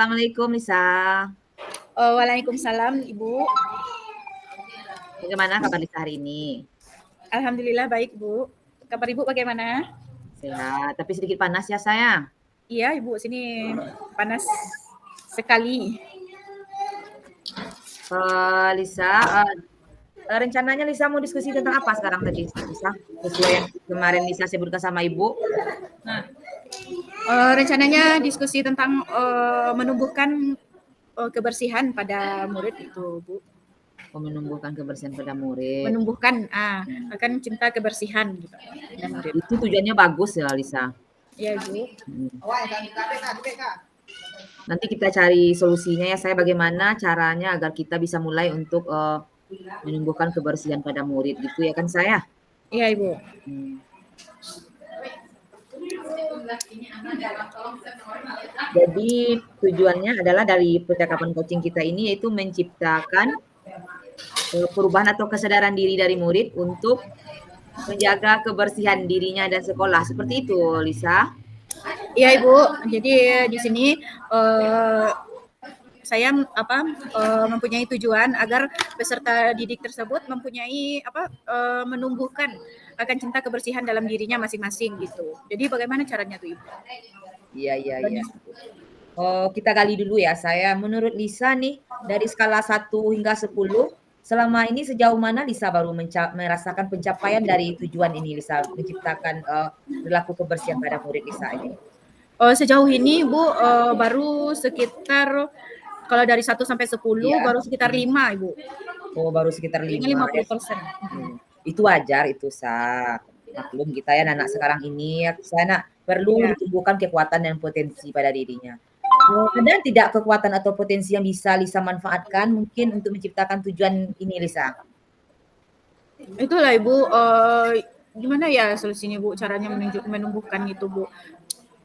Assalamualaikum Lisa. Waalaikumsalam Ibu. Bagaimana kabar Lisa hari ini? Alhamdulillah baik Bu. Kabar Ibu bagaimana? Sehat, tapi sedikit panas ya sayang. Iya Ibu, sini panas sekali. Lisa, rencananya Lisa mau diskusi tentang apa sekarang tadi Lisa? Sesuai yang kemarin Lisa sebutkan sama Ibu. Rencananya diskusi tentang menumbuhkan kebersihan pada murid itu Bu. Menumbuhkan kebersihan pada murid. Menumbuhkan akan cinta kebersihan gitu pada murid. Itu tujuannya bagus ya Lisa. Iya Bu. Nanti kita cari solusinya ya saya, bagaimana caranya agar kita bisa mulai untuk menumbuhkan kebersihan pada murid gitu ya kan saya. Iya Ibu. Jadi tujuannya adalah dari percakapan coaching kita ini yaitu menciptakan perubahan atau kesadaran diri dari murid untuk menjaga kebersihan dirinya dan sekolah. Seperti itu, Lisa. Iya Ibu. Jadi di sini saya mempunyai tujuan agar peserta didik tersebut mempunyai menumbuhkan akan cinta kebersihan dalam dirinya masing-masing gitu. Jadi bagaimana caranya tuh Ibu? Iya. Kita gali dulu ya saya. Menurut Lisa nih, dari skala 1 hingga 10, selama ini sejauh mana Lisa baru merasakan pencapaian dari tujuan ini Lisa, menciptakan perilaku kebersihan pada murid Lisa ini? Sejauh ini Bu baru sekitar, kalau dari 1 sampai 10 baru sekitar 5 Ibu. Oh baru sekitar 5. 50%. Itu wajar itu maklum kita ya anak sekarang ini ya saya perlu ditumbuhkan kekuatan dan potensi pada dirinya. Ada tidak kekuatan atau potensi yang bisa Lisa manfaatkan mungkin untuk menciptakan tujuan ini Lisa? Itulah Ibu, gimana ya solusinya Bu, caranya menumbuhkan itu Bu.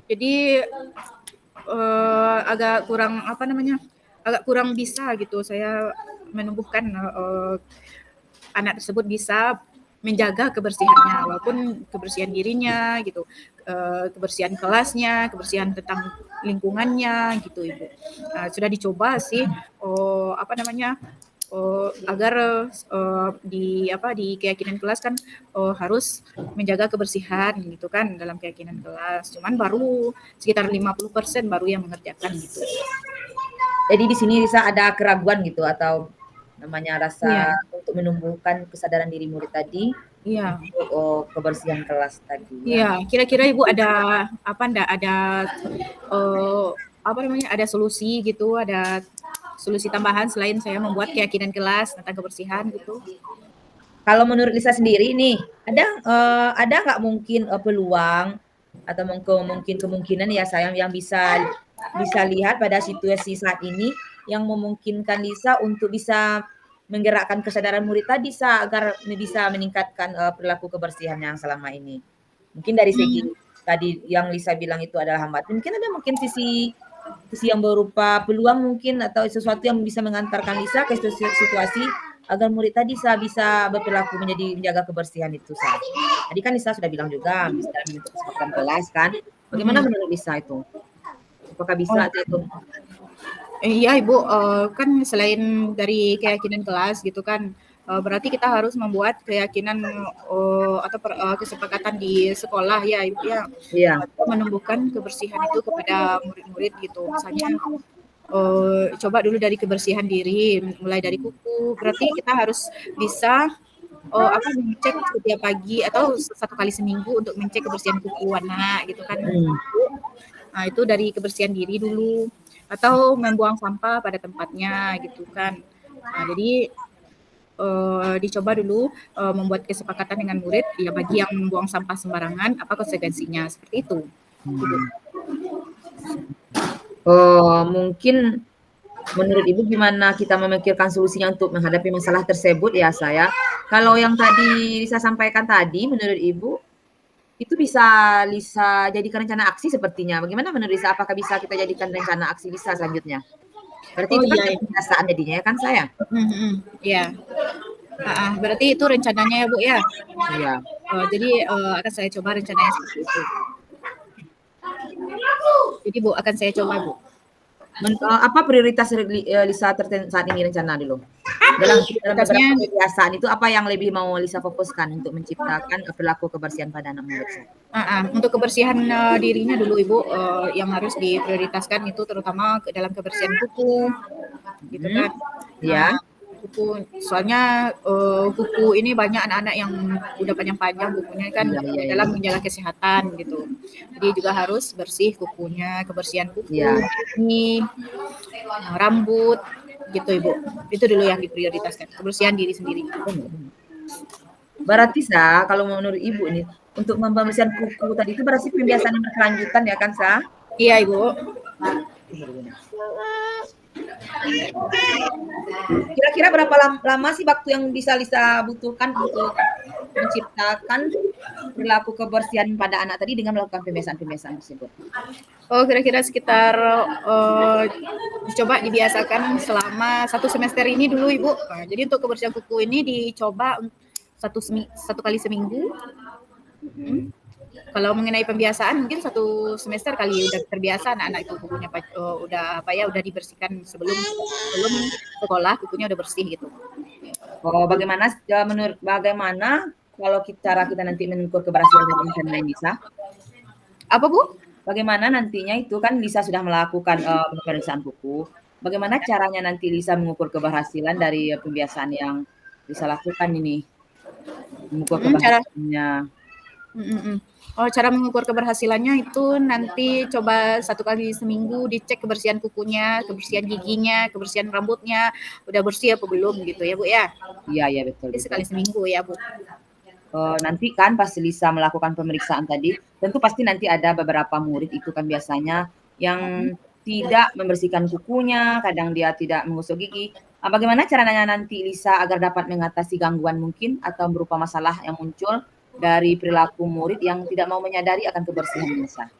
Jadi agak kurang bisa gitu saya menumbuhkan anak tersebut bisa menjaga kebersihannya, walaupun kebersihan dirinya gitu, kebersihan kelasnya, kebersihan tentang lingkungannya gitu Ibu. Sudah dicoba sih agar di keyakinan kelas kan harus menjaga kebersihan gitu kan dalam keyakinan kelas. Cuman baru sekitar 50% baru yang mengerjakan gitu. Jadi di sini Lisa ada keraguan gitu atau namanya rasa untuk menumbuhkan kesadaran diri murid tadi. Iya. Untuk kebersihan kelas tadi. Iya, kira-kira Ibu ada ada solusi gitu, ada solusi tambahan selain saya membuat keyakinan kelas tentang kebersihan gitu? Kalau menurut Lisa sendiri nih, ada nggak mungkin peluang atau mungkin kemungkinan ya sayang yang bisa lihat pada situasi saat ini yang memungkinkan Lisa untuk bisa menggerakkan kesadaran murid tadi agar bisa meningkatkan perilaku kebersihan yang selama ini. Mungkin dari segi tadi yang Lisa bilang itu adalah hambatan. Mungkin ada sisi yang berupa peluang mungkin atau sesuatu yang bisa mengantarkan Lisa ke situasi agar murid tadi bisa berperilaku menjaga kebersihan itu Tadi kan Lisa sudah bilang juga bisa membentuk kesepakatan kelas kan. Bagaimana menurut Lisa itu? Apakah bisa atau Iya Ibu, kan selain dari keyakinan kelas gitu kan, berarti kita harus membuat keyakinan atau kesepakatan di sekolah ya Ibu ya. Iya. Menumbuhkan kebersihan itu kepada murid-murid gitu. Misalnya coba dulu dari kebersihan diri, mulai dari kuku. Berarti kita harus bisa mengecek setiap pagi atau 1 kali seminggu untuk mengecek kebersihan kuku anak gitu kan. Nah, itu dari kebersihan diri dulu, atau membuang sampah pada tempatnya gitu kan. Nah, jadi dicoba dulu membuat kesepakatan dengan murid ya bagi yang membuang sampah sembarangan apa konsekuensinya, seperti itu. Mungkin menurut Ibu gimana kita memikirkan solusinya untuk menghadapi masalah tersebut ya saya? Kalau yang tadi Lisa sampaikan tadi menurut Ibu itu bisa Lisa jadikan rencana aksi sepertinya. Bagaimana menurut Lisa? Apakah bisa kita jadikan rencana aksi Lisa selanjutnya? Berarti itu kan kebiasaan jadinya ya kan saya? Iya. Berarti itu rencananya ya Bu ya? Iya. Jadi akan saya coba rencananya seperti itu. Jadi Bu, akan saya coba Bu. Apa prioritas Lisa saat ini rencana dulu? Dalam Prioritasnya beberapa kebiasaan itu apa yang lebih mau Lisa fokuskan untuk menciptakan perilaku kebersihan pada anak murid saya? untuk kebersihan dirinya dulu Ibu, yang harus diprioritaskan itu terutama dalam kebersihan kuku, gitu kan. Ya. Kuku, soalnya kuku ini banyak anak-anak yang udah panjang-panjang kukunya kan dalam menjaga kesehatan gitu. Jadi juga harus bersih kukunya, kebersihan kuku, ini rambut gitu Ibu. Itu dulu yang diprioritaskan, kebersihan diri sendiri. Berarti Sa, kalau menurut Ibu nih, untuk pembersihan kuku tadi itu berarti pembiasaan yang berkelanjutan ya kan Sa? Iya Ibu. Kira-kira berapa lama sih waktu yang bisa Lisa butuhkan untuk menciptakan perilaku kebersihan pada anak tadi dengan melakukan pembiasaan-pembiasaan tersebut? Oh, kira-kira sekitar coba dibiasakan selama 1 semester ini dulu Ibu. Nah, jadi untuk kebersihan kuku ini dicoba satu kali seminggu. Kalau mengenai pembiasaan mungkin 1 semester kali udah terbiasa anak-anak itu kukunya udah dibersihkan sebelum sekolah kukunya udah bersih gitu. Oh, bagaimana kalau cara kita nanti mengukur keberhasilan rencana Lisa? Apa Bu? Bagaimana nantinya itu kan Lisa sudah melakukan pemeriksaan kuku. Bagaimana caranya nanti Lisa mengukur keberhasilan dari pembiasaan yang Lisa lakukan ini? Mengukur keberhasilannya. Oh, cara mengukur keberhasilannya itu nanti coba 1 kali seminggu dicek kebersihan kukunya, kebersihan giginya, kebersihan rambutnya, udah bersih apa belum gitu ya Bu ya? Iya betul. Jadi sekali seminggu ya Bu. Nanti kan pas Lisa melakukan pemeriksaan tadi, tentu pasti nanti ada beberapa murid itu kan biasanya yang tidak membersihkan kukunya, kadang dia tidak menggosok gigi. Bagaimana caranya nanti Lisa agar dapat mengatasi gangguan mungkin atau berupa masalah yang muncul dari perilaku murid yang tidak mau menyadari akan kebersihan Lisa?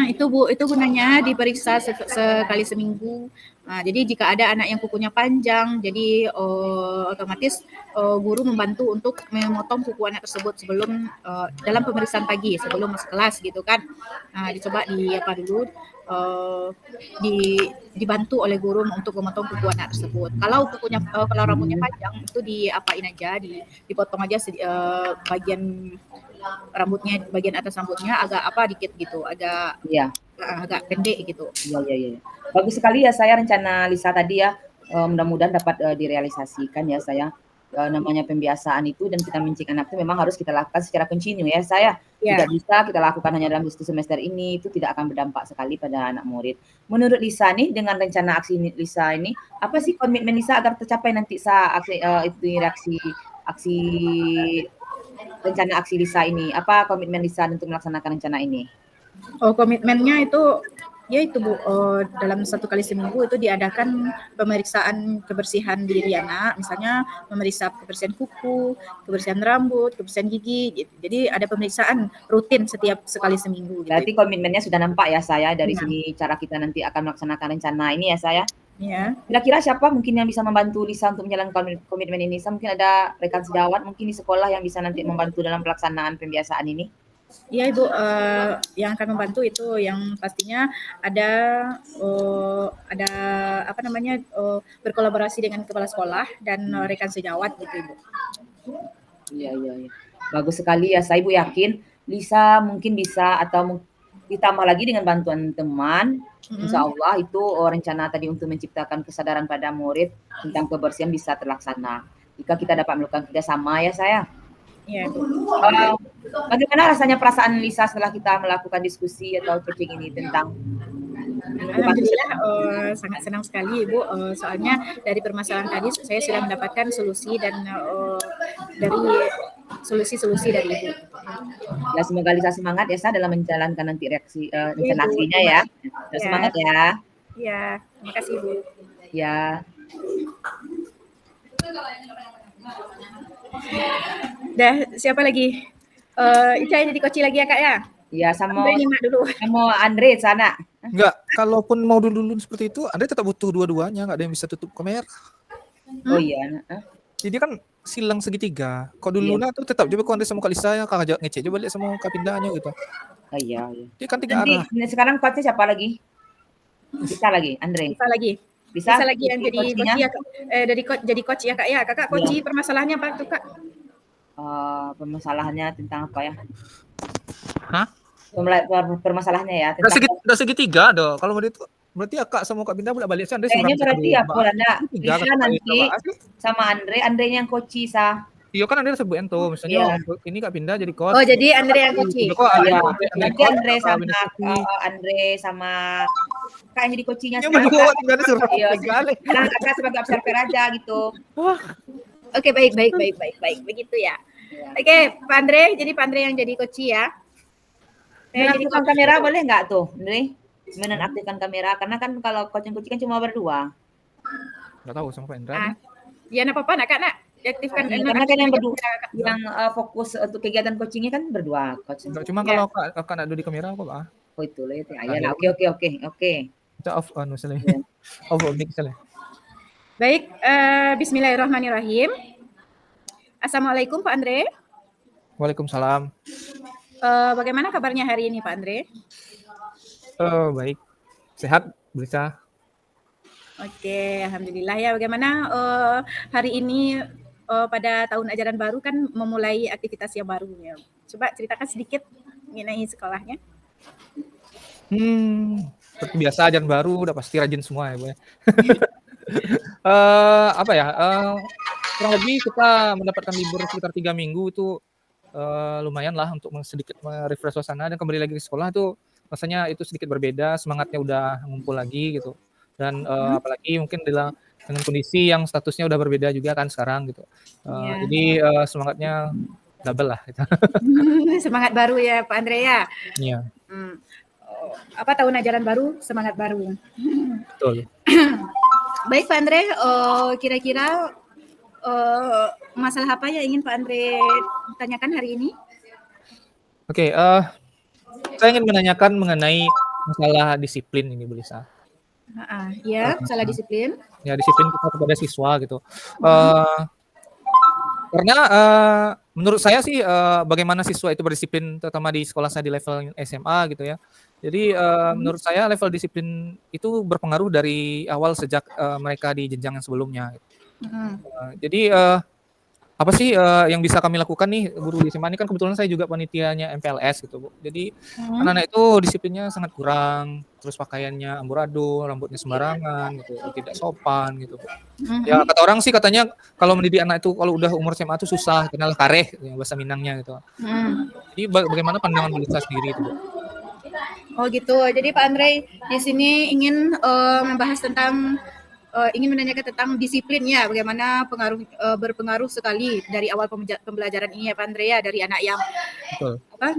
Itu Bu, itu gunanya diperiksa sekali seminggu. Jadi jika ada anak yang kukunya panjang, jadi otomatis guru membantu untuk memotong kuku anak tersebut sebelum dalam pemeriksaan pagi sebelum masuk kelas gitu kan. Dicoba dibantu oleh guru untuk memotong kuku anak tersebut. Kalau rambutnya panjang itu diapain aja, dipotong aja bagian rambutnya, bagian atas rambutnya agak dikit gitu, agak pendek gitu. Iya. Bagus sekali ya saya rencana Lisa tadi ya. Mudah-mudahan dapat direalisasikan ya saya. Namanya pembiasaan itu dan kita mencik anak itu memang harus kita lakukan secara kontinu ya saya. Tidak bisa kita lakukan hanya dalam 1 semester ini, itu tidak akan berdampak sekali pada anak murid. Menurut Lisa nih dengan rencana aksi Lisa ini, apa sih komitmen Lisa agar tercapai nanti rencana aksi Lisa ini? Apa komitmen Lisa untuk melaksanakan rencana ini? Oh, komitmennya itu ya itu Bu, dalam 1 kali seminggu itu diadakan pemeriksaan kebersihan diri anak, misalnya memeriksa kebersihan kuku, kebersihan rambut, kebersihan gigi gitu. Jadi ada pemeriksaan rutin setiap sekali seminggu gitu. Berarti komitmennya sudah nampak ya saya dari sini cara kita nanti akan melaksanakan rencana ini ya saya. Iya. Kira-kira siapa mungkin yang bisa membantu Lisa untuk menjalankan komitmen ini? Mungkin ada rekan sejawat mungkin di sekolah yang bisa nanti membantu dalam pelaksanaan pembiasaan ini? Iya Ibu, yang akan membantu itu yang pastinya ada berkolaborasi dengan kepala sekolah dan rekan sejawat gitu Ibu. Iya. Bagus sekali ya, saya Ibu yakin Lisa mungkin bisa atau ditambah lagi dengan bantuan teman, insya Allah itu rencana tadi untuk menciptakan kesadaran pada murid tentang kebersihan bisa terlaksana. Jika kita dapat melakukan kerjasama ya saya. Iya Bu. Bagaimana rasanya perasaan Lisa setelah kita melakukan diskusi atau coaching ini tentang? Alhamdulillah sangat senang sekali Ibu, soalnya dari permasalahan tadi saya sudah mendapatkan solusi dan dari solusi-solusi dari Ibu. Ya semoga Lisa semangat ya Sa dalam menjalankan nanti rencana aksinya ya. Semangat ya. Iya, terima kasih Ibu. Ya. Dah, siapa lagi? Ica jadi coach lagi ya Kak ya? Iya, sama Andre sana. Enggak, kalaupun mau dulu seperti itu, Andre tetap butuh dua-duanya, enggak ada yang bisa tutup kamera. Oh iya. Jadi kan silang segitiga. Kok dulu tuh tetap coba kau Andre sama Kak Lisa yang kakak ngecek coba lihat sama Kak Pindahnya gitu. Iya. Jadi kan 3 arah. Sekarang coachnya siapa lagi? Bisa lagi, Andre. Bisa lagi. Bisa? Bisa lagi yang jadi Coachnya? coach ya, jadi coach ya Kak ya. Kakak coach permasalahannya apa tuh Kak? Permasalahannya tentang apa ya? Hah? Permasalahannya ya Udah tentang udah segitiga dong. Kalau mau itu berarti Kak sama Kak Binda bolak balik sih Andre kayaknya seberang berarti dua, apa Mbak. Nanda Segitiga bisa kata nanti Mbak. sama Andre yang coachi sa. Iya kan Andre sebutin tuh, misalnya Iya. ini Kak Binda jadi coach. Oh, jadi Andre yang coach. Kok Andre Iya. Andre Nanti coach, Andre Kak Binda sama coach. Andre sama Kak yang jadi coachingnya Yang sekarang. berdua tinggalnya seberang Iya, tinggal. sekarang Kakak sebagai observer aja gitu. Oke, baik. Begitu ya. Oke, Pak Andre, jadi Pak Andre yang jadi coach ya. Menaktifkan kamera boleh nggak tuh, Andre? Menonaktifkan kamera karena kan kalau coaching kan cuma berdua. Nggak tahu sama Pak Indra. Ya, apa nak Kak nak? Aktifkan Karena kan yang berdua yang fokus untuk kegiatan coachingnya kan berdua coach. Cuma kalau Kak nak di kamera apa Pak? Oh itu lah ya. Ayolah, oke. Kita off misalnya. Off mic misalnya. Baik, bismillahirrahmanirrahim. Assalamualaikum Pak Andre. Waalaikumsalam. Bagaimana kabarnya hari ini Pak Andre? Baik. Sehat, bisa. Oke, alhamdulillah ya. Bagaimana hari ini pada tahun ajaran baru kan memulai aktivitas yang baru ya. Coba ceritakan sedikit mengenai sekolahnya. Seperti biasa ajaran baru udah pasti rajin semua ya, Bu. Apa ya? Kurang lebih kita mendapatkan libur sekitar 3 minggu itu lumayan lah untuk sedikit merefresh suasana dan kembali lagi ke sekolah tuh rasanya itu sedikit berbeda, semangatnya udah ngumpul lagi gitu. Dan apalagi mungkin dengan kondisi yang statusnya udah berbeda juga kan sekarang gitu. Jadi semangatnya double lah gitu. Semangat baru ya Pak Andre ya. Iya. Apa tahun ajaran baru, semangat baru. Betul. Baik Pak Andre, kira-kira masalah apa yang ingin Pak Andre tanyakan hari ini? Oke, saya ingin menanyakan mengenai masalah disiplin ini, Bu Lisa. Ya, masalah disiplin. Ya, disiplin kita kepada siswa gitu. Karena menurut saya sih bagaimana siswa itu berdisiplin, terutama di sekolah saya di level SMA gitu ya. Jadi menurut saya level disiplin itu berpengaruh dari awal sejak mereka di jenjang yang sebelumnya. Jadi apa sih yang bisa kami lakukan nih guru di SMA ini kan kebetulan saya juga panitianya MPLS gitu Bu. Jadi anak-anak itu disiplinnya sangat kurang, terus pakaiannya amburadul, rambutnya sembarangan gitu, tidak sopan gitu Bu. Ya kata orang sih katanya kalau mendidik anak itu kalau udah umur SMA itu susah, kenal kareh ya, bahasa Minangnya gitu. Jadi bagaimana pandangan Bu Lisa sendiri itu Bu? Oh gitu. Jadi Pak Andre di sini ingin membahas tentang ingin menanyakan tentang disiplin ya, bagaimana berpengaruh sekali dari awal pembelajaran ini ya Pak Andre ya, dari anak yang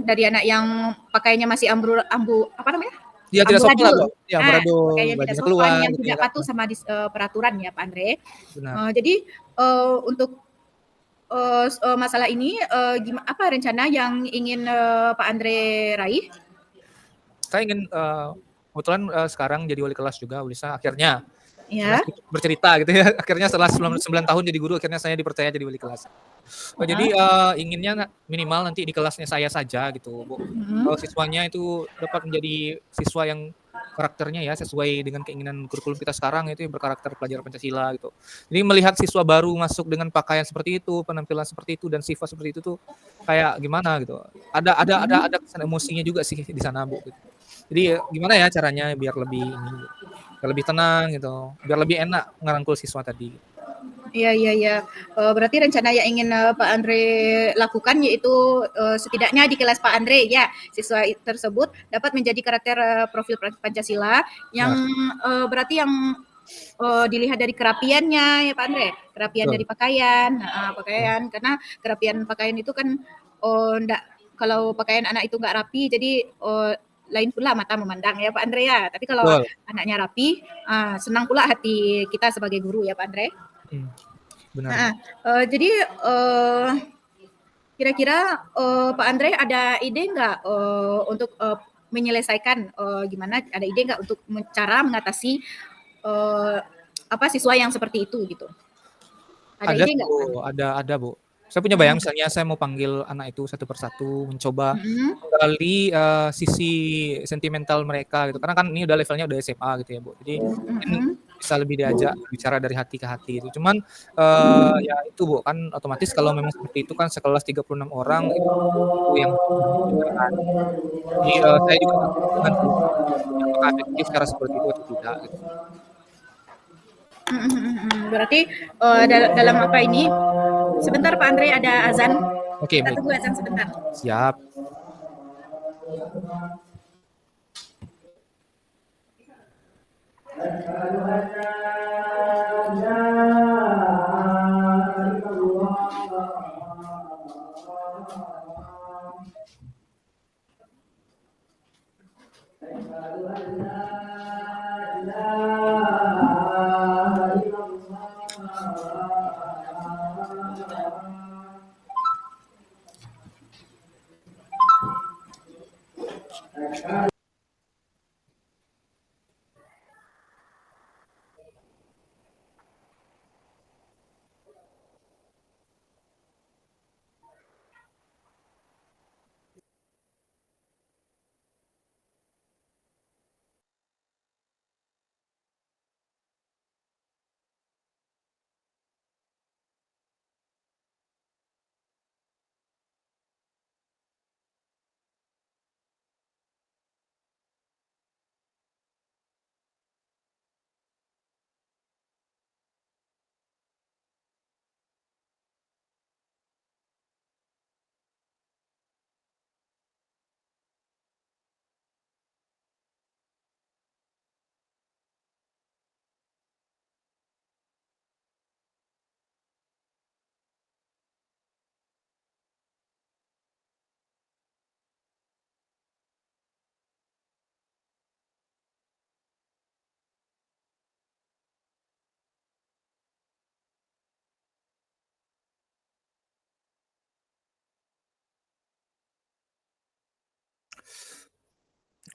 dari anak yang pakaiannya masih apa namanya? Ya tidak sopan lah, Bu. Ya, amburadul, pakaiannya tidak sopan, keluar, yang gitu tidak ya. patuh sama peraturan ya Pak Andre. Benar. Jadi untuk masalah ini apa rencana yang ingin Pak Andre raih? Saya ingin kebetulan sekarang jadi wali kelas juga, Bu Lisa, akhirnya Ya. bercerita gitu ya. Akhirnya setelah 9 tahun jadi guru, akhirnya saya dipercaya jadi wali kelas. Jadi inginnya minimal nanti di kelasnya saya saja gitu, Bu. Siswanya itu dapat menjadi siswa yang karakternya ya sesuai dengan keinginan kurikulum kita sekarang itu berkarakter pelajar Pancasila gitu. Jadi melihat siswa baru masuk dengan pakaian seperti itu, penampilan seperti itu dan sifat seperti itu tuh kayak gimana gitu. Ada kesan emosinya juga sih di sana, Bu gitu. Jadi gimana ya caranya biar lebih tenang gitu, biar lebih enak ngerangkul siswa tadi. Iya. Berarti rencana yang ingin Pak Andre lakukan yaitu setidaknya di kelas Pak Andre ya siswa tersebut dapat menjadi karakter profil Pancasila yang berarti yang dilihat dari kerapiannya ya Pak Andre, kerapian dari pakaian, pakaian karena kerapian pakaian itu kan kalau pakaian anak itu nggak rapi jadi lain pula mata memandang ya Pak Andre ya. Tapi kalau anaknya rapi, senang pula hati kita sebagai guru ya Pak Andre. Benar. Jadi kira-kira Pak Andre ada ide nggak untuk menyelesaikan gimana? Ada ide nggak untuk cara mengatasi siswa yang seperti itu gitu? Ada ide nggak? Ada Bu. Saya punya bayang misalnya saya mau panggil anak itu satu persatu, mencoba Mhm. menggali, sisi sentimental mereka gitu, karena kan ini udah levelnya udah SMA gitu ya, Bu. Jadi mungkin Mhm. bisa lebih diajak bicara dari hati ke hati itu. Cuman, ya itu, Bu, kan otomatis kalau memang seperti itu kan sekelas 36 orang itu yang banyak juga kan. Jadi, saya juga nggak kehitungan sih, apakah efektif cara seperti itu atau tidak gitu. Mhm mhm mhm. Berarti, dalam apa ini sebentar Pak Andre ada azan, Oke, kita baik. tunggu azan sebentar. Siap.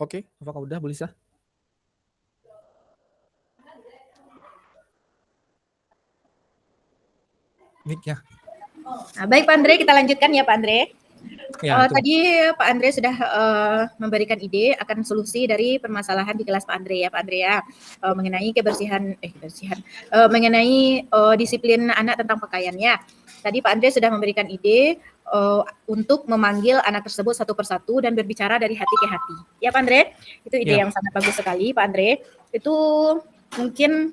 Oke, apakah udah Bu Lisa? Mic-nya. Nah, baik Pak Andre, kita lanjutkan ya Pak Andre. Ya, itu. Tadi Pak Andre sudah memberikan ide akan solusi dari permasalahan di kelas Pak Andre ya Pak Andre ya, mengenai mengenai disiplin anak tentang pakaiannya. Tadi Pak Andre sudah memberikan ide untuk memanggil anak tersebut satu persatu dan berbicara dari hati ke hati. Ya Pak Andre, itu ide Ya. yang sangat bagus sekali Pak Andre. Itu mungkin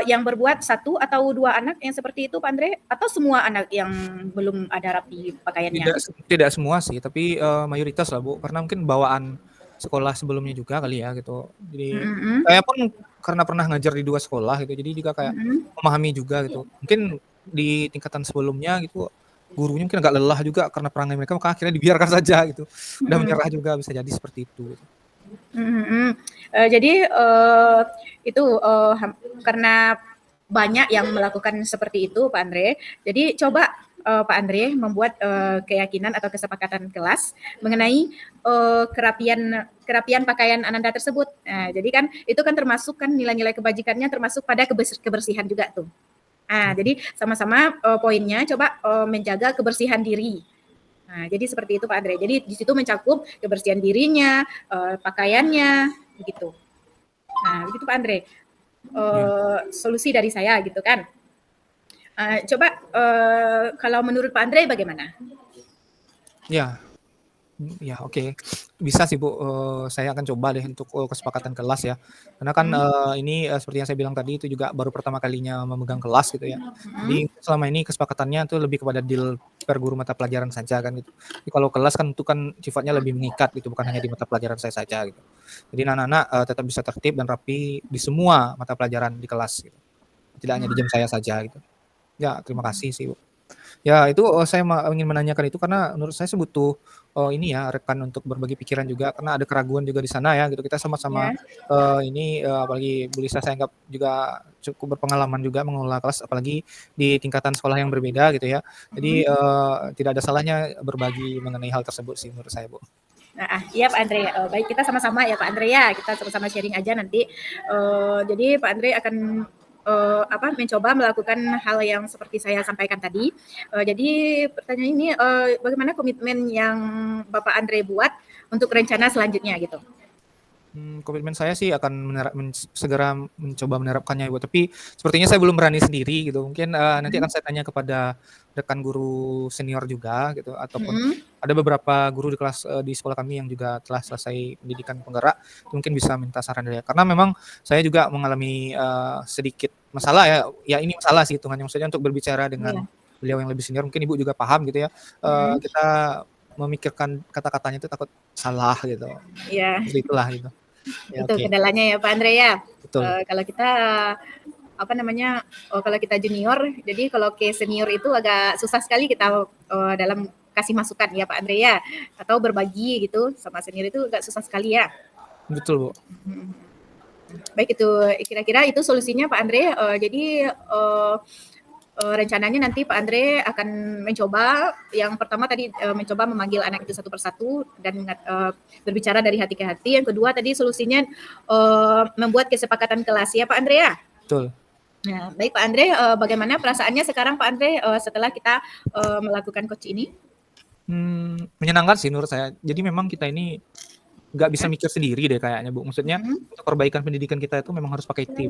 yang berbuat satu atau dua anak yang seperti itu Pak Andre, atau semua anak yang belum ada rapi pakaiannya? Tidak semua sih, tapi, mayoritas lah, Bu, karena mungkin bawaan sekolah sebelumnya juga kali ya gitu. Jadi Mhm. saya pun karena pernah ngajar di 2 sekolah gitu, jadi juga kayak Mhm. memahami juga gitu. Mungkin di tingkatan sebelumnya gitu, gurunya mungkin agak lelah juga karena perangai mereka, maka akhirnya dibiarkan saja gitu. Udah Mhm. menyerah juga, bisa jadi seperti itu gitu. Mhm. Jadi itu karena banyak yang melakukan seperti itu Pak Andre. Jadi coba Pak Andre membuat keyakinan atau kesepakatan kelas mengenai kerapian pakaian Ananda tersebut. Nah, jadi kan itu kan termasuk kan nilai-nilai kebajikannya termasuk pada kebersihan juga tuh. Nah, jadi sama-sama poinnya coba menjaga kebersihan diri. Nah, jadi seperti itu Pak Andre. Jadi di situ mencakup kebersihan dirinya, pakaiannya, begitu. Nah, begitu Pak Andre. Ya. Solusi dari saya gitu kan. Coba kalau menurut Pak Andre bagaimana? Ya. Ya, oke. Bisa sih, Bu, saya akan coba deh untuk, kesepakatan kelas ya. Karena kan, ini, seperti yang saya bilang tadi itu juga baru pertama kalinya memegang kelas gitu ya. Jadi selama ini kesepakatannya tuh lebih kepada deal per guru mata pelajaran saja kan gitu. Tapi kalau kelas kan itu kan sifatnya lebih mengikat gitu, bukan hanya di mata pelajaran saya saja gitu. Jadi anak-anak, tetap bisa tertib dan rapi di semua mata pelajaran di kelas gitu. Tidak hanya di jam saya saja gitu. Ya, terima kasih sih, Bu. Ya itu, saya ingin menanyakan itu karena menurut saya sih butuh, ini ya rekan untuk berbagi pikiran juga karena ada keraguan juga di sana ya gitu. Kita sama-sama, Ya. apalagi Bu Lisa saya anggap juga cukup berpengalaman juga mengelola kelas apalagi di tingkatan sekolah yang berbeda gitu ya. Jadi, tidak ada salahnya berbagi mengenai hal tersebut sih menurut saya, Bu. Iya Pak Andre. Baik kita sama-sama ya Pak Andre ya. Kita sama-sama sharing aja nanti. Jadi Pak Andre akan mencoba melakukan hal yang seperti saya sampaikan tadi. Jadi pertanyaan ini, bagaimana komitmen yang Bapak Andre buat untuk rencana selanjutnya gitu? Komitmen saya sih akan segera mencoba menerapkannya Ibu, tapi sepertinya saya belum berani sendiri gitu. Mungkin nanti akan saya tanya kepada rekan guru senior juga gitu, ataupun ada beberapa guru di kelas di sekolah kami yang juga telah selesai pendidikan penggerak, mungkin bisa minta saran dari karena memang saya juga mengalami sedikit masalah ya ini masalah sih hitungannya, maksudnya untuk berbicara dengan beliau yang lebih senior, mungkin Ibu juga paham gitu ya, kita memikirkan kata-katanya itu takut salah gitu. Iya. Seperti itulah gitu. Ya, itu kendalanya ya Pak Andre ya. Betul. Kalau kita kalau kita junior, jadi kalau ke senior itu agak susah sekali kita dalam kasih masukan ya Pak Andre ya, atau berbagi gitu sama senior itu agak susah sekali ya. Betul Bu. Baik, itu kira-kira itu solusinya Pak Andre. Jadi rencananya nanti Pak Andre akan mencoba yang pertama tadi mencoba memanggil anak itu satu persatu dan berbicara dari hati ke hati. Yang kedua tadi solusinya membuat kesepakatan kelas ya Pak Andre ya. Betul. Nah, baik Pak Andre, bagaimana perasaannya sekarang Pak Andre setelah kita melakukan coach ini? Menyenangkan sih menurut saya. Jadi memang kita ini nggak bisa mikir sendiri deh kayaknya Bu. Maksudnya untuk perbaikan pendidikan kita itu memang harus pakai tim.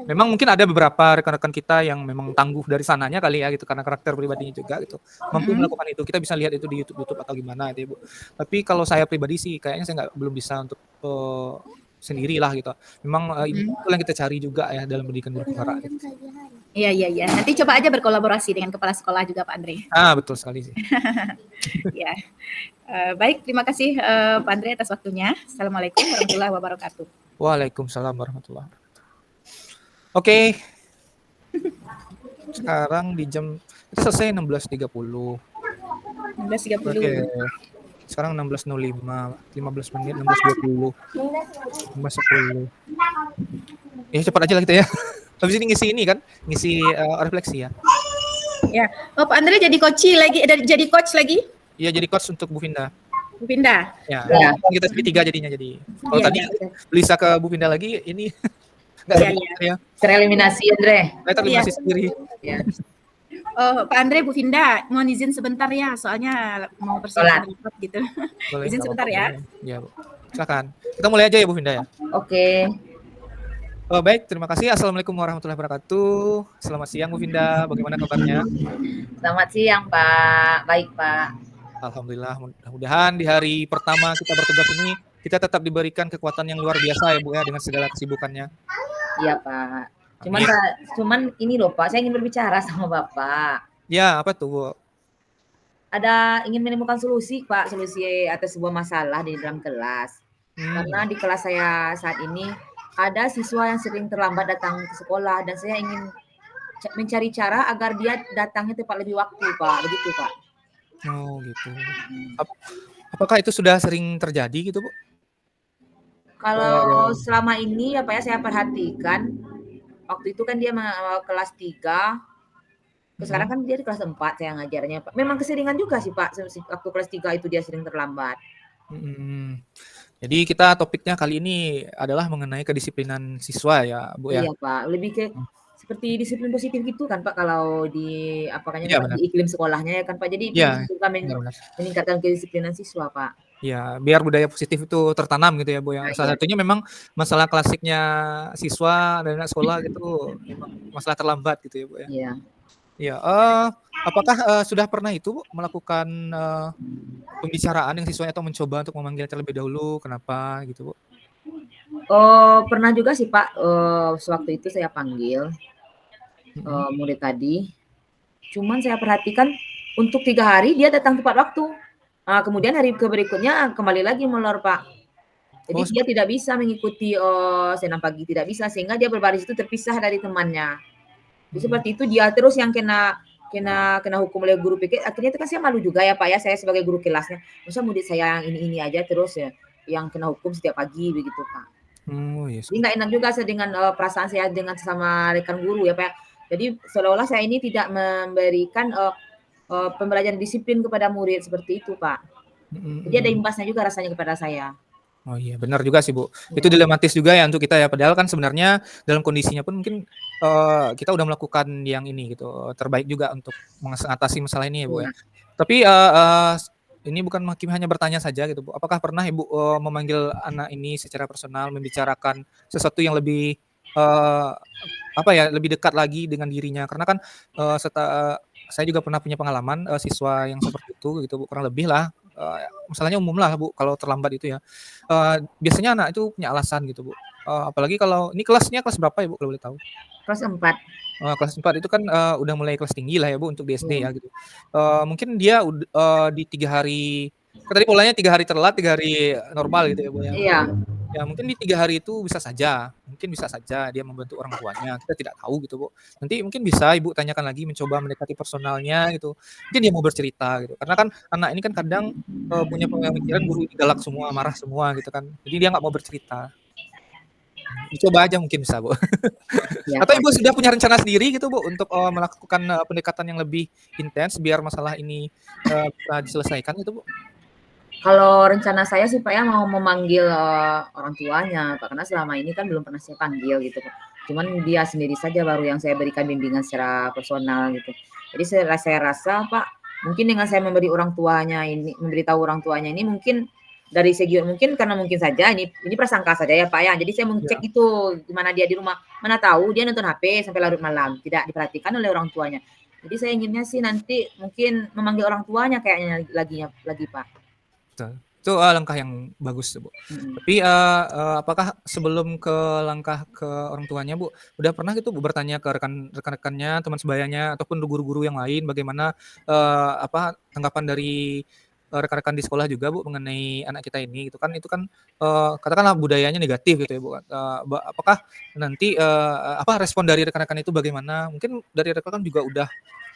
Memang mungkin ada beberapa rekan-rekan kita yang memang tangguh dari sananya kali ya gitu, karena karakter pribadinya juga gitu. Mampu melakukan itu. Kita bisa lihat itu di YouTube atau gimana gitu ya Bu. Tapi kalau saya pribadi sih kayaknya saya belum bisa untuk sendirilah gitu. Memang itu yang kita cari juga ya dalam pendidikan guru penggerak gitu. Iya. Nanti coba aja berkolaborasi dengan kepala sekolah juga Pak Andre. Betul sekali sih. Ya. Baik, terima kasih Pak Andre atas waktunya. Assalamualaikum warahmatullahi wabarakatuh. Waalaikumsalam warahmatullahi wabarakatuh. Oke. Sekarang di jam itu selesai 16.30. 16.30. Oke. Sekarang 16.05, 15 menit, 16.20, 15.10. Ya cepat aja lah kita ya. Habis ini ngisi ini kan, ngisi refleksi ya. Ya, Pak Andre jadi coach lagi. Iya, jadi coach untuk Bu Finda. Bu Finda. Ya. Kita jadi 3 jadinya jadi. Kalau tadi Lisa ke Bu Finda lagi, ini nggak ada ya. Tereliminasi Andre. Saya tereliminasi sendiri. Ya. Pak Andre, Bu Finda, mohon izin sebentar ya, soalnya mau persiapan gitu. Boleh, izin sebentar ya. Iya Bu. Silakan. Kita mulai aja ya Bu Finda ya. Oke. Baik, terima kasih. Assalamualaikum warahmatullahi wabarakatuh. Selamat siang Bu Finda, bagaimana kabarnya? Selamat siang Pak, baik Pak. Alhamdulillah, mudah-mudahan di hari pertama kita bertugas ini kita tetap diberikan kekuatan yang luar biasa ya Bu ya dengan segala kesibukannya. Iya Pak. Cuman ini loh Pak, saya ingin berbicara sama Bapak. Ya, apa tuh Bu? Ingin menemukan solusi Pak, solusi atas sebuah masalah di dalam kelas. Karena di kelas saya saat ini ada siswa yang sering terlambat datang ke sekolah dan saya ingin mencari cara agar dia datangnya tepat lebih waktu Pak, begitu Pak. Oh gitu. Apakah itu sudah sering terjadi gitu Bu? Kalau selama ini ya Pak ya saya perhatikan, waktu itu kan dia kelas 3, sekarang kan dia di kelas 4 saya ngajarnya Pak. Memang keseringan juga sih Pak, waktu kelas 3 itu dia sering terlambat. Jadi kita topiknya kali ini adalah mengenai kedisiplinan siswa ya Bu ya? Iya Pak, lebih ke seperti disiplin positif gitu kan Pak kalau di di iklim sekolahnya ya kan Pak. Jadi juga meningkatkan kedisiplinan siswa Pak. Ya, biar budaya positif itu tertanam gitu ya Bu ya. Salah satunya memang masalah klasiknya siswa dan anak sekolah gitu memang masalah terlambat gitu ya Bu ya. Iya. Ya, apakah sudah pernah itu Bu melakukan pembicaraan yang siswanya atau mencoba untuk memanggil terlebih dahulu, kenapa gitu Bu? Pernah juga sih Pak, sewaktu itu saya panggil murid tadi. Cuman saya perhatikan untuk 3 hari dia datang tepat waktu. Kemudian hari berikutnya kembali lagi molor Pak. Jadi dia tidak bisa mengikuti senam pagi, tidak bisa, sehingga dia berbaris itu terpisah dari temannya. Jadi seperti itu dia terus yang kena hukum oleh guru PK. Akhirnya itu kan saya malu juga ya Pak ya, saya sebagai guru kelasnya. Masa murid saya yang ini aja terus ya yang kena hukum setiap pagi begitu Pak. Yes. Jadi nggak enak juga saya dengan perasaan saya dengan sesama rekan guru ya Pak. Jadi seolah-olah saya ini tidak memberikan pembelajaran disiplin kepada murid seperti itu Pak. Jadi ada imbasnya juga rasanya kepada saya. Oh iya, benar juga sih Bu. Itu dilematis juga ya untuk kita ya. Padahal kan sebenarnya dalam kondisinya pun mungkin kita udah melakukan yang ini gitu, terbaik juga untuk mengatasi masalah ini ya, Bu, ya. Iya. Tapi, ini bukan hanya bertanya saja gitu, Bu. Apakah pernah Ibu, memanggil anak ini secara personal, membicarakan sesuatu yang lebih, eee, apa ya, lebih dekat lagi dengan dirinya? Karena kan, saya juga pernah punya pengalaman, siswa yang seperti itu gitu, Bu, kurang lebih lah, masalahnya umum lah, Bu, kalau terlambat itu ya. Biasanya anak itu punya alasan gitu, Bu, apalagi kalau ini kelasnya kelas berapa ya, Bu, kalau boleh tahu? Kelas 4. Kelas 4 itu kan, udah mulai kelas tinggi lah ya, Bu, untuk di SD Iya. ya gitu. Mungkin dia di 3 hari kan tadi polanya 3 hari telat, 3 hari normal gitu ya, Bu, ya. Iya. Ya mungkin di 3 hari itu mungkin bisa saja dia membantu orang tuanya, kita tidak tahu gitu, Bu. Nanti mungkin bisa Ibu tanyakan lagi, mencoba mendekati personalnya gitu, mungkin dia mau bercerita gitu. Karena kan anak ini kan kadang, punya pemikiran guru ini galak semua, marah semua gitu kan, jadi dia nggak mau bercerita. Dicoba aja mungkin bisa, Bu. Iya, Atau Pak. Ibu sudah punya rencana sendiri gitu, Bu, untuk, melakukan, pendekatan yang lebih intens biar masalah ini, bisa diselesaikan gitu, Bu? Kalau rencana saya sih Pak ya mau memanggil, orang tuanya Pak, karena selama ini kan belum pernah saya panggil gitu Pak. Cuman dia sendiri saja baru yang saya berikan bimbingan secara personal gitu. Jadi saya rasa Pak, mungkin dengan saya memberitahu orang tuanya ini mungkin dari segi mungkin karena mungkin saja ini prasangka saja ya Pak ya. Jadi saya Iya. mengecek itu gimana dia di rumah. Mana tahu dia nonton HP sampai larut malam, tidak diperhatikan oleh orang tuanya. Jadi saya inginnya sih nanti mungkin memanggil orang tuanya kayaknya lagi Pak. Betul. Itu, langkah yang bagus tuh, Bu. Mhm. Tapi, apakah sebelum ke langkah ke orang tuanya, Bu, udah pernah gitu, Bu, bertanya ke rekan-rekannya, teman sebayanya, ataupun guru-guru yang lain bagaimana, tanggapan dari, rekan-rekan di sekolah juga, Bu, mengenai anak kita ini gitu kan, itu kan, katakanlah budayanya negatif gitu ya, Bu, apakah nanti, respon dari rekan-rekan itu bagaimana? Mungkin dari rekan-rekan juga udah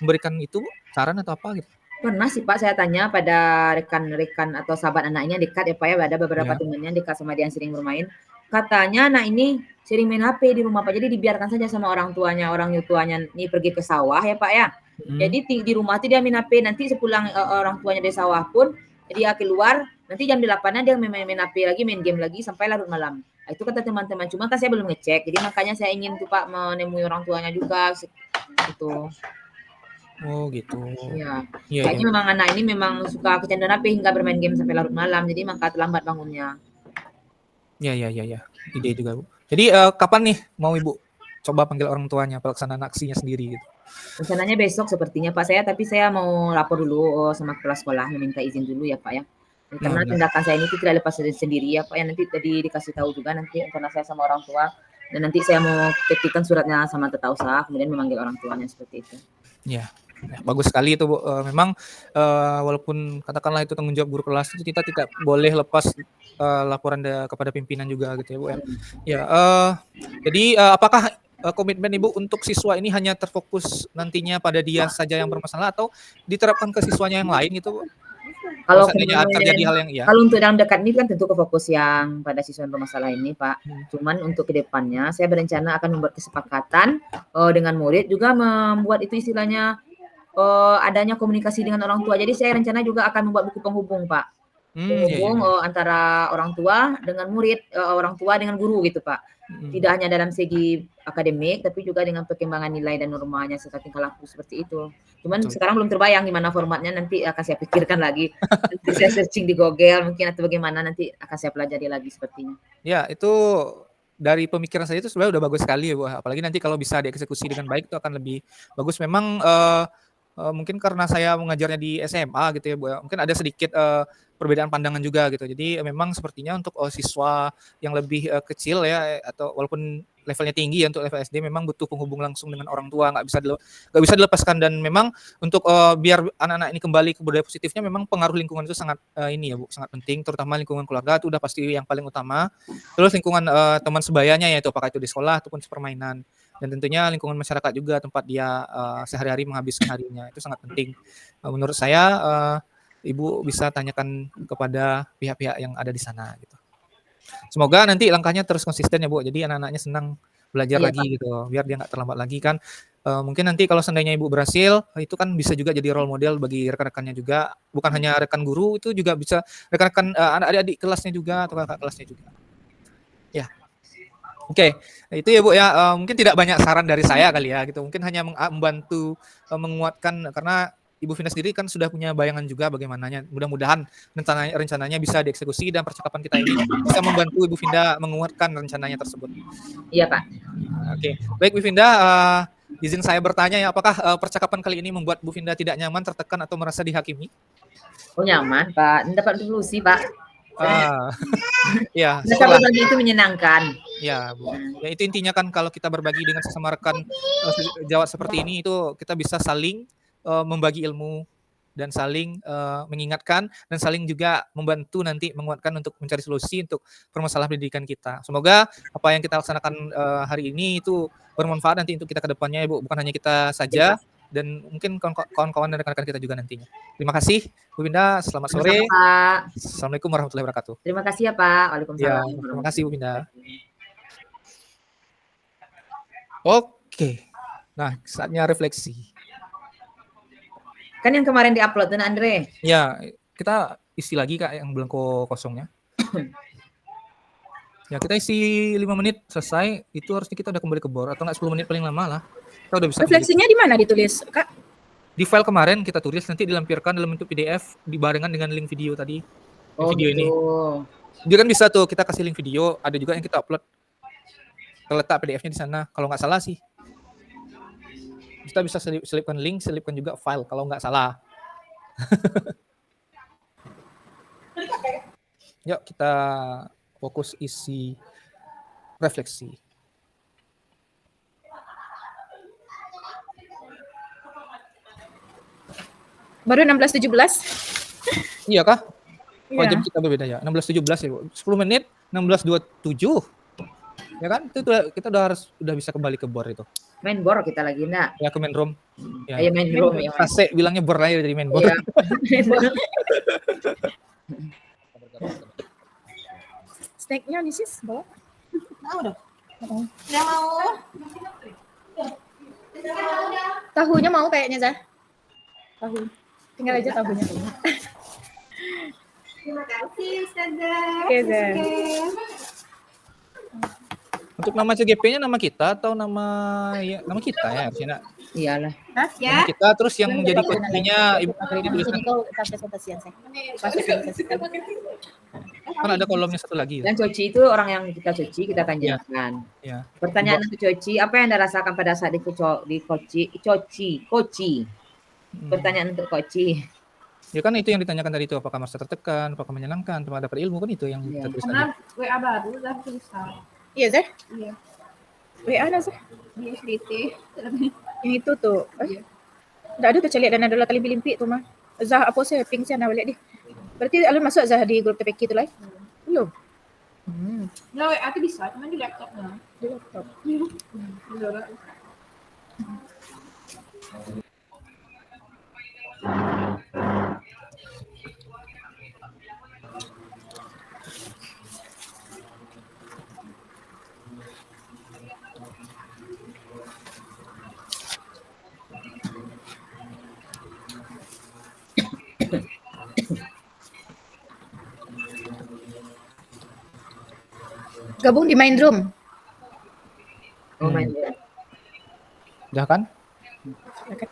memberikan itu, Bu, saran atau apa gitu? Pernah sih Pak saya tanya pada rekan-rekan atau sahabat anaknya dekat ya Pak ya, ada beberapa Ya. temannya dekat sama dia yang sering bermain. Katanya anak ini sering main HP di rumah Pak, jadi dibiarkan saja sama orang tuanya nih pergi ke sawah ya Pak ya. Mhm. Jadi di rumah tuh dia main HP, nanti sepulang, orang tuanya dari sawah pun dia keluar, nanti jam 8-an dia main HP lagi, main game lagi sampai larut malam. Nah, itu kata teman-teman, cuma kan saya belum ngecek, jadi makanya saya ingin tuh Pak menemui orang tuanya juga gitu. Oh gitu. Iya, Iya iya. kayaknya memang anak ini memang suka kecanduan HP hingga bermain game sampai larut malam, jadi maka terlambat bangunnya. Iya iya iya iya. Ide juga, Bu. Jadi, kapan nih mau Ibu coba panggil orang tuanya, pelaksanaan aksinya sendiri gitu? Rencananya besok sepertinya Pak saya, tapi saya mau lapor dulu, sama kepala sekolah, meminta izin dulu ya Pak ya. Nah, Karena benar. tindakan saya ini tidak lepas dari sendiri ya Pak ya, nanti tadi dikasih tahu juga nanti rencana saya sama orang tua, dan nanti saya mau ketikkan suratnya sama Tetausaha, kemudian memanggil orang tuanya seperti itu. Iya. Ya, bagus sekali itu, Bu. Memang, walaupun katakanlah itu tanggung jawab guru kelas itu kita tidak boleh lepas, laporan kepada pimpinan juga gitu ya, Bu, ya. Mhm. Ya, jadi, apakah, komitmen Ibu untuk siswa ini hanya terfokus nantinya pada dia saja yang bermasalah atau diterapkan ke siswanya yang lain gitu, Bu? Kalau Kalau seandainya terjadi hal yang iya? kalau untuk dalam dekat ini kan tentu ke fokus yang pada siswa yang bermasalah ini, Pak. Hmm. Cuman untuk ke depannya saya berencana akan membuat kesepakatan, dengan murid juga membuat itu istilahnya, adanya komunikasi dengan orang tua. Jadi saya rencana juga akan membuat buku penghubung, Pak. Iya iya Penghubung, iya. antara orang tua dengan murid, orang tua dengan guru gitu, Pak. Mhm. Tidak hanya dalam segi akademik, tapi juga dengan perkembangan nilai dan normanya serta tingkah laku seperti itu. Cuman Betul. sekarang belum terbayang gimana formatnya, nanti akan saya pikirkan lagi. Nanti saya searching di Google mungkin atau bagaimana nanti akan saya pelajari lagi sepertinya. Ya, itu dari pemikiran saya itu sebenarnya udah bagus sekali ya, Bu, apalagi nanti kalau bisa dieksekusi dengan baik itu akan lebih bagus. Memang, mungkin karena saya mengajarnya di SMA gitu ya, Bu, ya, mungkin ada sedikit, perbedaan pandangan juga gitu. Jadi, memang sepertinya untuk, siswa yang lebih, kecil ya, atau walaupun levelnya tinggi ya untuk level SD memang butuh penghubung langsung dengan orang tua, nggak bisa dilepaskan dan memang untuk, biar anak-anak ini kembali ke budaya positifnya memang pengaruh lingkungan itu sangat, ini ya, Bu, sangat penting, terutama lingkungan keluarga itu udah pasti yang paling utama. Terus lingkungan, teman sebayanya yaitu apakah itu di sekolah ataupun sepermainan. Dan tentunya lingkungan masyarakat juga tempat dia, sehari-hari menghabiskan harinya, itu sangat penting. Menurut saya, Ibu bisa tanyakan kepada pihak-pihak yang ada di sana gitu. Semoga nanti langkahnya terus konsisten ya, Bu, jadi anak-anaknya senang belajar Iya, lagi Pak. gitu, biar dia nggak terlambat lagi kan. Mungkin nanti kalau seandainya Ibu berhasil, itu kan bisa juga jadi role model bagi rekan-rekannya juga, bukan hanya rekan guru, itu juga bisa rekan-rekan, adik-adik kelasnya juga atau kakak kelasnya juga. Ya. Oke, itu ya Bu ya, mungkin tidak banyak saran dari saya kali ya gitu, mungkin hanya membantu, menguatkan karena Ibu Vinda sendiri kan sudah punya bayangan juga bagaimananya, mudah-mudahan rencananya bisa dieksekusi dan percakapan kita ini bisa membantu Ibu Vinda menguatkan rencananya tersebut. Iya Pak. Oke, baik Bu Vinda, izin saya bertanya ya, apakah, percakapan kali ini membuat Bu Vinda tidak nyaman, tertekan, atau merasa dihakimi? Oh nyaman Pak, dapat solusi Pak. Ah, ya Merasa syukurlah. berbagi itu menyenangkan. Ya, Bu. Ya itu intinya kan kalau kita berbagi dengan sesama rekan sejawat seperti ini itu kita bisa saling membagi ilmu dan saling mengingatkan dan saling juga membantu nanti menguatkan untuk mencari solusi untuk permasalahan pendidikan kita. Semoga apa yang kita laksanakan hari ini itu bermanfaat nanti untuk kita ke depannya ya Bu, bukan hanya kita saja dan mungkin kawan-kawan dan rekan-rekan kita juga nantinya. Terima kasih Bu Winda, selamat sore. Sama-sama Pak. Assalamualaikum warahmatullahi wabarakatuh. Terima kasih ya Pak. Ya, Waalaikumsalam. terima kasih Bu Winda. Oke. Nah, saatnya refleksi. Kan yang kemarin diupload tuh Andre. Ya, kita isi lagi Kak yang belangko kosongnya. Ya, kita isi 5 menit selesai, itu harusnya kita udah kembali ke bor atau enggak 10 menit paling lama lah. Kita udah bisa Refleksinya di mana ditulis, Kak? di file kemarin kita tulis, nanti dilampirkan dalam bentuk PDF dibarengan dengan link video tadi. Oh Video gitu. ini. Dia kan bisa tuh kita kasih link video, ada juga yang kita upload. Terletak PDF-nya di sana, kalau nggak salah sih. Kita bisa selipkan link, selipkan juga file kalau nggak salah. Yuk kita fokus isi refleksi. Baru 16.17. Iya kah? Oh, Iya. jam kita berbeda ya. 16.17 ya, Bu. 10 menit 16.27. Ya kan? Itu kita udah bisa kembali ke bor itu. Main bor kita lagi nak. Ya, ke main room. Ya. Ayo main room ya. Kasih bilangnya bor aja dari main bor. Iya. Snacknya nih sis, bawa. Yang mau? Tahunya mau kayaknya, Zah. Tahu. Tinggal aja tahunya. Terima kasih, Ustazah. Oke, Zah. Untuk nama CGP-nya nama kita atau nama kita ya harusnya. Nak. Iyalah. Hah? Nama kita terus yang jadi coachnya Ibu Kak tulisan Ini kau presentasian saya. Pas presentasikan. kan ada kolomnya satu lagi. Dan Coci itu orang yang kita cuci, kita tanyakan. Ya. Pertanyaan untuk Coci, apa yang Anda rasakan pada saat di Coci? Pertanyaan untuk Coci. Ya kan itu yang ditanyakan tadi itu, apakah merasa tertekan, apakah menyenangkan, apakah dapat ilmu, kan itu yang kita tulis tadi. Karena WA baru udah tulisan. Iya, Zah? Iya. WA ada, Zah? Di SDT. Yang itu tuh. Nggak ada tuh celiak dan ada tali bilimpi tuh mah. Zah apa sih ping sih nak balik di. Berarti Alun masuk Zah di grup TPK itu lah? Belum. Nah, WA tuh bisa, cuma di laptopnya. Di laptop. Gabung di main room. Oh, main room. Udah kan? Silakan.